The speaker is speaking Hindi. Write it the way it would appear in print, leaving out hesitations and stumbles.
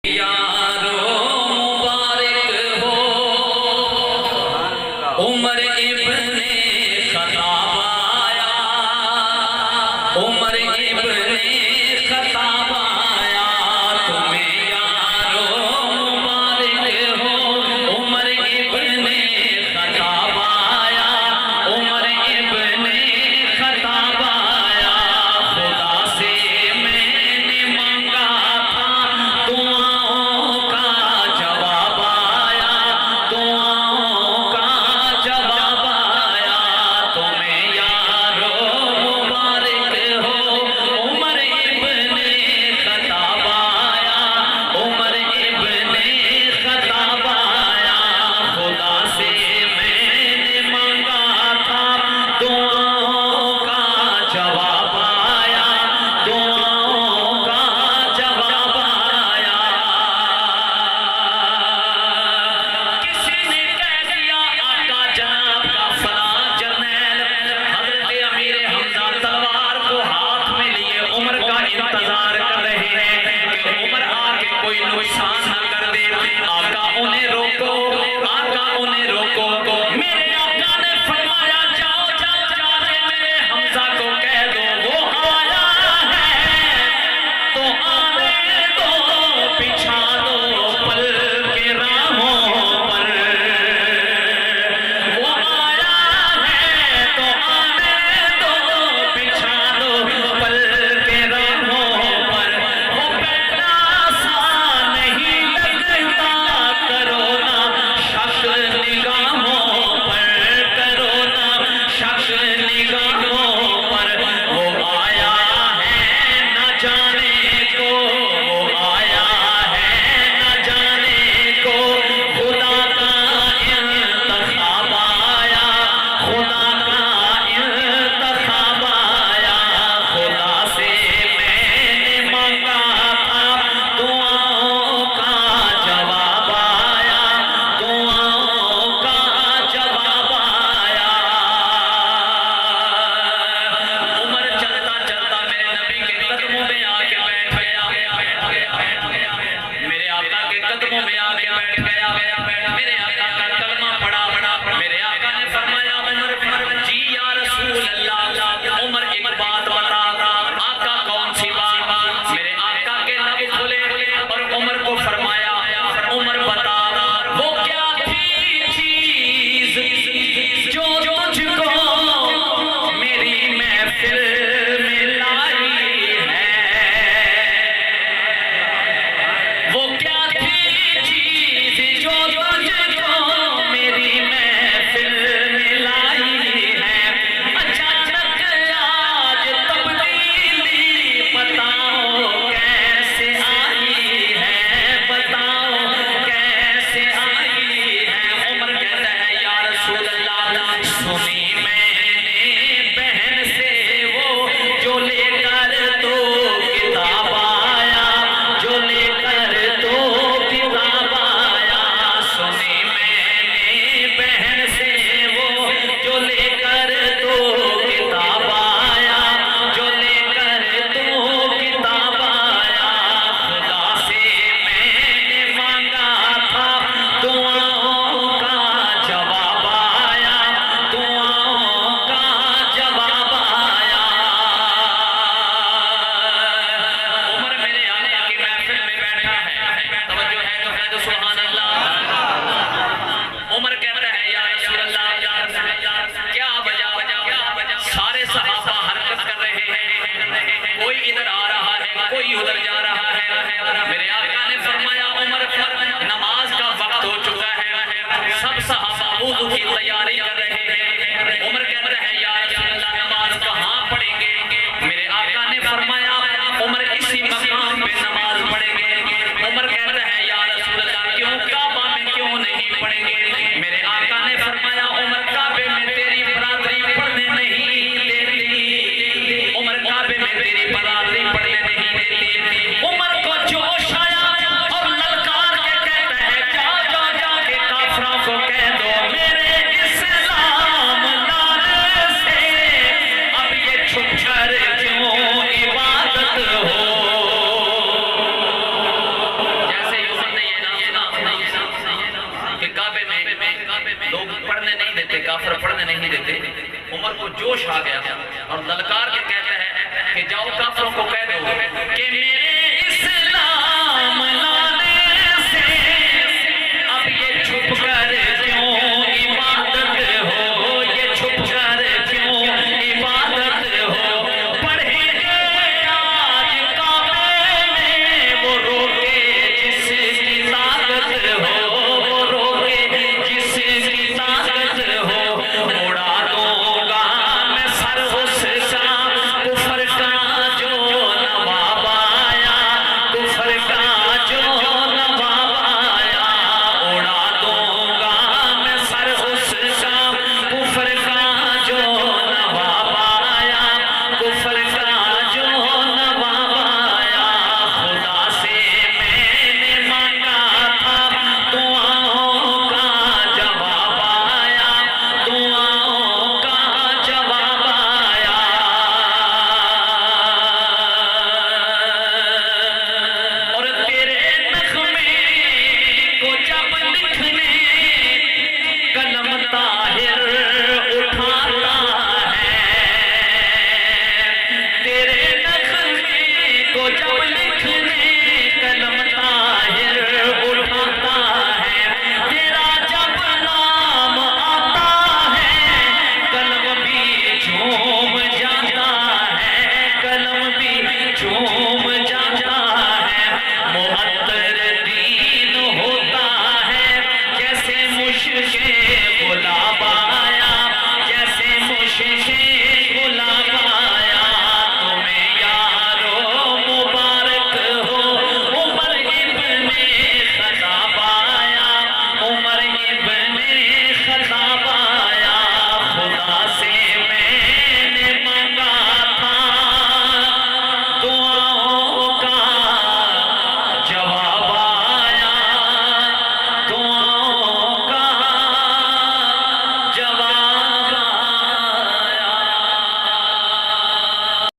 यारो मुबारक हो उमर इब्ने खत्ताब आया, उमर इब्ने खत्ताब आया, तुम्हें यारो मुबारक हो उमर इब्ने खत्ताब आया, उमर इब्ने खत्ताब आया। खुदा से मैंने मांगा था दुआओं का जवाब आया, दुआओं का जवाब आया। तुम्हें यारो मुबारक हो उमर इब्ने खत्ताब आया, उमर इब्ने खत्ताब आया। खुदा से मैंने मांगा था दुआओं का जवाब आया, दुआओं का जवाब आया। किसी ने कह दिया आका जनाब का फला जरनैल हजरत अमीर हमजा तलवार को हाथ में लिए उमर का इंतजार कर रहे हैं कि उमर आके कोई नुकसान न कर दे। आका उन्हें रोको, आका उन्हें रोको। मेरे आका ने फरमाया जाओ जाओ जाके मेरे हमजा को कह दो वो आया है तो आने दो, बिछा दो पल के राहों पर। वो आया है तो आने दो, बिछा दो पल के राहों पर। वो पहला सा नहीं लगता, करो ना शक निगाहों पर, करो ना शक निगाहों पर। वो आया है न जाने को, वो आया है न जाने को। खुदा का इंतखाब आया, खुदा का इंतखाब आया। खुदा से मैंने मांगा था दुआओं का जवाब आया, दुआओं का जवाब आया। उमर चलता चलता मेरे नबी के कदमों में आके बैठ गया, मेरे आका के कदमों में आके बैठ गया। मेरे आका का कलमा पढ़ा, मेरे आका ने फरमाया उमर जी या रसूल अल्लाह। उमर एक बात बता। आका कौन सी बात? मेरे आका के लब खुले और उमर को फरमाया उमर बता वो क्या थी चीज जो तुझको मेरी महफिल में लाई है। वो क्या थी चीज जो तुझको मेरी महफिल में लाई है। अचानक आज तब्दीली बताओ कैसे आई है, बताओ कैसे आई है। उमर कहता है या रसूल अल्लाह सुनी मैंने बहन से वो जो लेकर तो किताब आया, जो लेकर तो किताब आया। सुनी मैंने बहन से वो जो लेकर तो किताब आया, जो लेकर तो किताब आया। खुदा से मैंने मांगा था दुआओं का जवाब आया, दुआओं का जवाब आया। उमर मेरे आका की महफिल में बैठा है, तवज्जो है तो सुभान अल्लाह। उमर कहता है या रसूल अल्लाह क्या वजह? सारे सहाबा हरकत कर रहे हैं, कोई इधर आ रहा है, कोई उधर जा रहा है। मेरे आका ने फरमाया उमर नमाज का वक्त हो चुका है, सब सहाबा वुज़ू की तैयारी कर रहे हैं। उमर कहता है या रसूल अल्लाह नमाज कहाँ पढ़ेंगे? मेरे आका ने फरमाया उमर इसी मकाम पे नमाज पढ़ेंगे। उमर कहता है या रसूल अल्लाह क्यों, काबा में क्यों नहीं पढ़ेंगे? मेरे आका ने फरमाया उमर काबे में तेरी बरादरी पढ़ने नहीं देती, उमर काबे में तेरी बरादरी पढ़ने नहीं देती। देते, काफिर पढ़ने नहीं देते। उमर को जोश आ गया और ललकार के कहते हैं कि जाओ काफिरों को कह दो कि मेरे इस